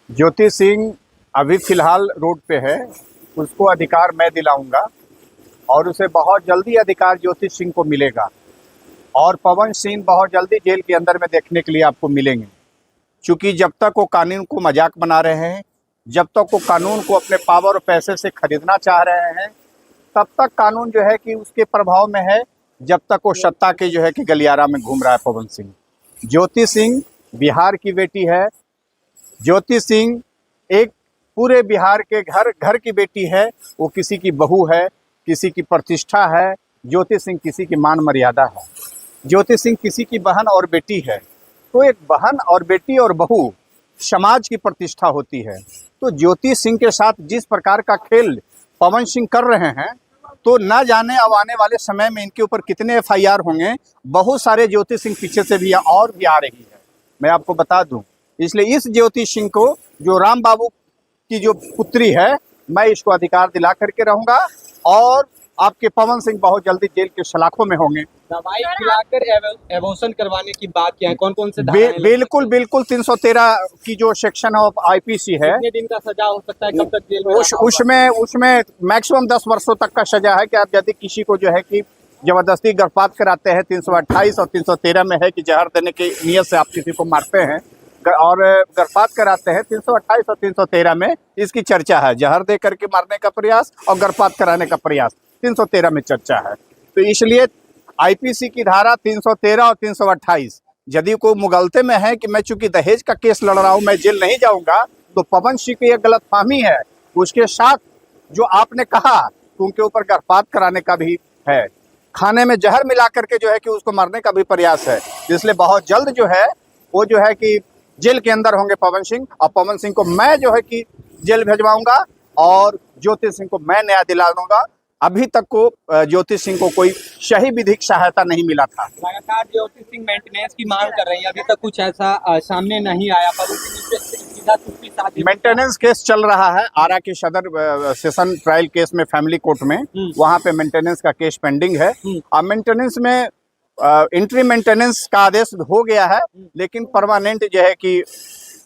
ज्योति सिंह अभी फिलहाल रोड पे है, उसको अधिकार मैं दिलाऊंगा और उसे बहुत जल्दी अधिकार ज्योति सिंह को मिलेगा। और पवन सिंह बहुत जल्दी जेल के अंदर में देखने के लिए आपको मिलेंगे, क्योंकि जब तक वो कानून को मजाक बना रहे हैं, जब तक वो कानून को अपने पावर और पैसे से खरीदना चाह रहे हैं, तब तक कानून जो है कि उसके प्रभाव में है, जब तक वो सत्ता के जो है कि गलियारा में घूम रहा है पवन सिंह। ज्योति सिंह बिहार की बेटी है। ज्योति सिंह एक पूरे बिहार के घर घर की बेटी है। वो किसी की बहू है, किसी की प्रतिष्ठा है। ज्योति सिंह किसी की मान मर्यादा है। ज्योति सिंह किसी की बहन और बेटी है। तो एक बहन और बेटी और बहू समाज की प्रतिष्ठा होती है। तो ज्योति सिंह के साथ जिस प्रकार का खेल पवन सिंह कर रहे हैं, तो ना जाने अब आने वाले समय में इनके ऊपर कितने एफआईआर होंगे। बहुत सारे ज्योति सिंह पीछे से भी और भी आ रही है, मैं आपको बता दूं। इसलिए इस ज्योति सिंह को, जो राम बाबू की जो पुत्री है, मैं इसको अधिकार दिला करके रहूंगा और आपके पवन सिंह बहुत जल्दी जेल के सलाखों में होंगे। दवाई खिलाकर एबॉर्शन करवाने की बात क्या है, कौन कौन से बिल्कुल बिल्कुल 313 की जो सेक्शन ऑफ आईपीसी है, कितने दिन का सजा हो सकता है, कब तक जेल में उसमें मैक्सिमम 10 वर्षों तक का सजा है कि आप यदि किसी को जो है कि जबरदस्ती गर्भपात कराते हैं। 328 और 313 में है कि जहर देने की नीयत से आप किसी को मारते हैं और गर्भपात कराते हैं। 328 और 313 में इसकी चर्चा है, जहर दे करके मारने का प्रयास और गर्भपात कराने का प्रयास 313 में चर्चा है। तो इसलिए आईपीसी की धारा 313 और 328 यदि को मुगलते में है कि मैं चूंकि दहेज का केस लड़ रहा हूं, मैं जेल नहीं जाऊंगा, तो पवन सिंह की यह गलतफहमी है। उसके साथ जो आपने कहा तो उनके ऊपर गर्भपात कराने का भी है, खाने में जहर मिला करके जो है कि उसको मारने का भी प्रयास है। इसलिए बहुत जल्द जो है वो जो है कि जेल के अंदर होंगे पवन सिंह। और पवन सिंह को मैं जो है कि जेल भेजवाऊंगा और ज्योति सिंह को मैं न्याय दिला दूंगा। अभी तक को ज्योति सिंह को कोई सही विधिक सहायता नहीं मिला था। लगातार ज्योति सिंह मेंटेनेंस की मांग कर रही है, अभी तक कुछ ऐसा सामने नहीं आया। मेंटेनेंस केस चल रहा है आरा के सदर सेशन ट्रायल केस में, फैमिली कोर्ट में, वहां पे मेंटेनेंस का केस पेंडिंग है। और मेंटेनेंस में इंट्री मेंटेनेंस का आदेश हो गया है, लेकिन परमानेंट जो है कि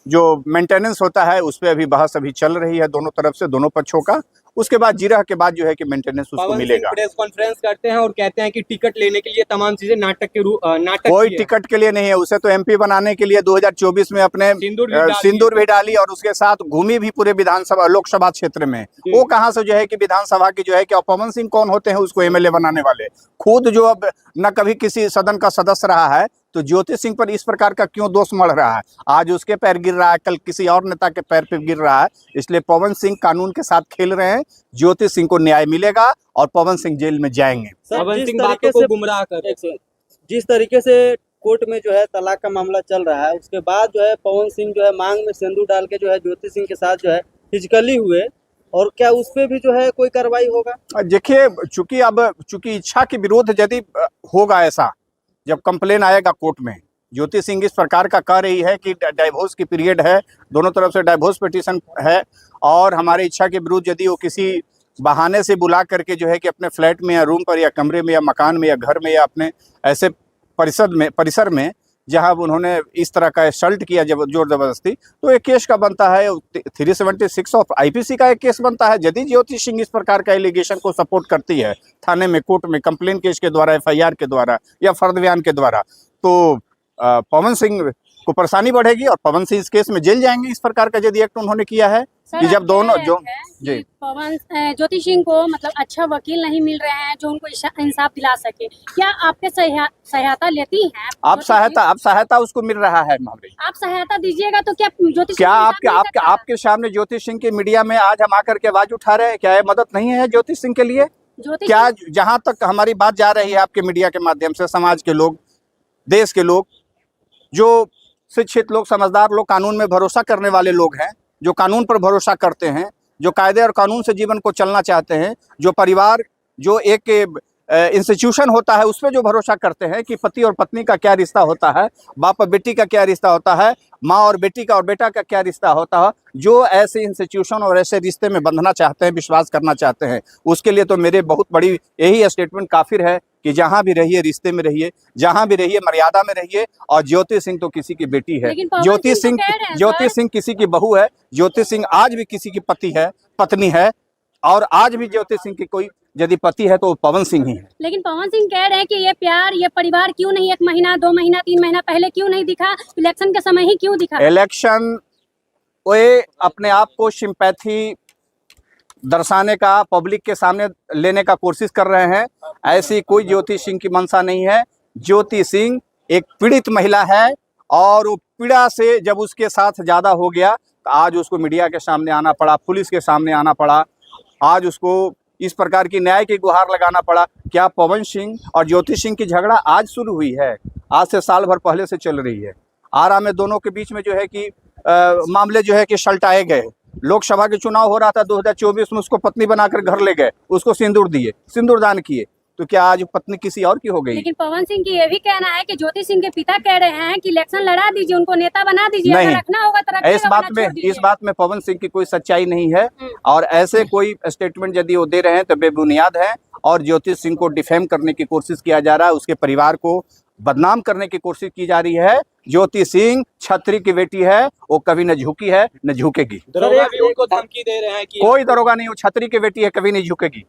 जो मेंटेनेंस होता है उस पर अभी बहस अभी चल रही है दोनों तरफ से, दोनों पक्षों का। उसके बाद जिरह के बाद जो है कि मेंटेनेंस उसको मिलेगा। प्रेस कॉन्फ्रेंस करते हैं और कहते हैं कि टिकट लेने के लिए तमाम चीजें नाटक के रूप कोई टिकट के लिए नहीं है। उसे तो एमपी बनाने के लिए 2024 में अपने सिंदूर भी डाली और उसके साथ घूमी भी पूरे विधानसभा लोकसभा क्षेत्र में। वो कहां से जो है कि विधानसभा की जो है कि पवन सिंह कौन होते हैं उसको एमएलए बनाने वाले। खुद जो अब न कभी किसी सदन का सदस्य रहा है, तो ज्योति सिंह पर इस प्रकार का क्यों दोष मढ़ रहा है? आज उसके पैर गिर रहा है, कल किसी और नेता के पैर पे गिर रहा है। इसलिए पवन सिंह कानून के साथ खेल रहे हैं। ज्योति सिंह को न्याय मिलेगा और पवन सिंह जेल में जाएंगे। पवन सिंह बातों को गुमराह कर, जिस तरीके से कोर्ट में जो है तलाक का मामला चल रहा है, उसके बाद जो है पवन सिंह जो है मांग में सिंदूर डाल के जो है ज्योति सिंह के साथ जो है फिजिकली हुए, और क्या उस पर भी जो है कोई कार्रवाई होगा? देखिए, चूंकि इच्छा के विरोध यदि होगा, ऐसा जब कंप्लेन आएगा कोर्ट में, ज्योति सिंह इस प्रकार का कह रही है कि डाइवोर्स की पीरियड है, दोनों तरफ से डाइवोर्स पिटीशन है, और हमारे इच्छा के विरुद्ध यदि वो किसी बहाने से बुला करके जो है कि अपने फ्लैट में या रूम पर या कमरे में या मकान में या घर में या अपने ऐसे परिसर में जहां उन्होंने इस तरह का असल्ट किया जोर जबरदस्ती, तो एक केस का बनता है 376 ऑफ आईपीसी का एक केस बनता है। यदि ज्योति सिंह इस प्रकार का एलिगेशन को सपोर्ट करती है थाने में, कोर्ट में, कंप्लेन केस के द्वारा, एफआईआर के द्वारा या फर्द बयान के द्वारा, तो पवन सिंह को परेशानी बढ़ेगी और पवन सिंह इस केस में जेल जाएंगे। इस प्रकार का यदि एक्ट उन्होंने किया है कि जब दोनों जो जी पवन ज्योति सिंह को मतलब अच्छा वकील नहीं मिल रहे हैं जो उनको इंसाफ दिला सके, क्या आपके सहायता लेती हैं? आप सहायता उसको मिल रहा है मामले। आप सहायता दीजिएगा तो क्या ज्योति क्या आपके सामने ज्योति सिंह की मीडिया में आज हम आकर के आवाज उठा रहे हैं? क्या ये मदद नहीं है ज्योति सिंह के लिए? क्या जहां तक हमारी बात जा रही है आपके मीडिया के माध्यम से, समाज के लोग, देश के लोग, जो शिक्षित लोग, समझदार लोग, कानून में भरोसा करने वाले लोग हैं, जो कानून पर भरोसा करते हैं, जो कायदे और कानून से जीवन को चलना चाहते हैं, जो परिवार, जो एक इंस्टीट्यूशन होता है उस पर जो भरोसा करते हैं कि पति और पत्नी का क्या रिश्ता होता है, बाप और बेटी का क्या रिश्ता होता है, माँ और बेटी का और बेटा का क्या रिश्ता होता है, जो ऐसे इंस्टीट्यूशन और ऐसे रिश्ते में बंधना चाहते हैं, विश्वास करना चाहते हैं, उसके लिए तो मेरे बहुत बड़ी यही स्टेटमेंट काफिर है कि जहां भी रहिए रिश्ते में रहिए, जहां भी रहिए मर्यादा में रहिए। और ज्योति सिंह तो किसी की बेटी है, लेकिन पवन ज्योति सिंह सिंह तो कह रहे हैं, ज्योति सर। सिंह किसी की बहू है, ज्योति सिंह आज भी किसी की पत्नी है, और आज भी ज्योति सिंह की कोई यदि पति है तो वो पवन सिंह ही है। लेकिन पवन सिंह कह रहे हैं कि ये प्यार, ये परिवार क्यों नहीं 1 महीना, 2 महीना, 3 महीना पहले क्यों नहीं दिखा, इलेक्शन के समय ही क्यों दिखा? इलेक्शन वे अपने आप को सिंपैथी दर्शाने का, पब्लिक के सामने लेने का कोशिश कर रहे हैं। ऐसी कोई ज्योति सिंह की मंशा नहीं है। ज्योति सिंह एक पीड़ित महिला है, और वो पीड़ा से जब उसके साथ ज़्यादा हो गया तो आज उसको मीडिया के सामने आना पड़ा, पुलिस के सामने आना पड़ा, आज उसको इस प्रकार की न्याय की गुहार लगाना पड़ा। क्या पवन सिंह और ज्योति सिंह की झगड़ा आज शुरू हुई है? आज से साल भर पहले से चल रही है। आरा में दोनों के बीच में जो है कि मामले जो है कि सलटाए गए। लोकसभा के चुनाव हो रहा था 2024 में, उसको पत्नी बनाकर घर ले गए, उसको सिंदूर दिए, सिंदूर दान किए, तो क्या आज पत्नी किसी और की हो गई? लेकिन पवन सिंह की ये भी कहना है कि ज्योति सिंह के पिता कह रहे हैं कि इलेक्शन लड़ा दीजिए, उनको नेता बना दीजिए, अगर नहीं, रखना होगा तो रखिएगा, इस बात में पवन सिंह की कोई सच्चाई नहीं है, और ऐसे कोई स्टेटमेंट यदि वो दे रहे हैं तो बेबुनियाद है, और ज्योति सिंह को डिफेम करने की कोशिश किया जा रहा है, उसके परिवार को बदनाम करने की कोशिश की जा रही है। ज्योति सिंह छत्री की बेटी है, वो कभी न झुकी है न झुकेगी। दरोगा भी उनको धमकी दे रहे हैं कि कोई दरोगा नहीं, वो छत्री की बेटी है, कभी नहीं झुकेगी।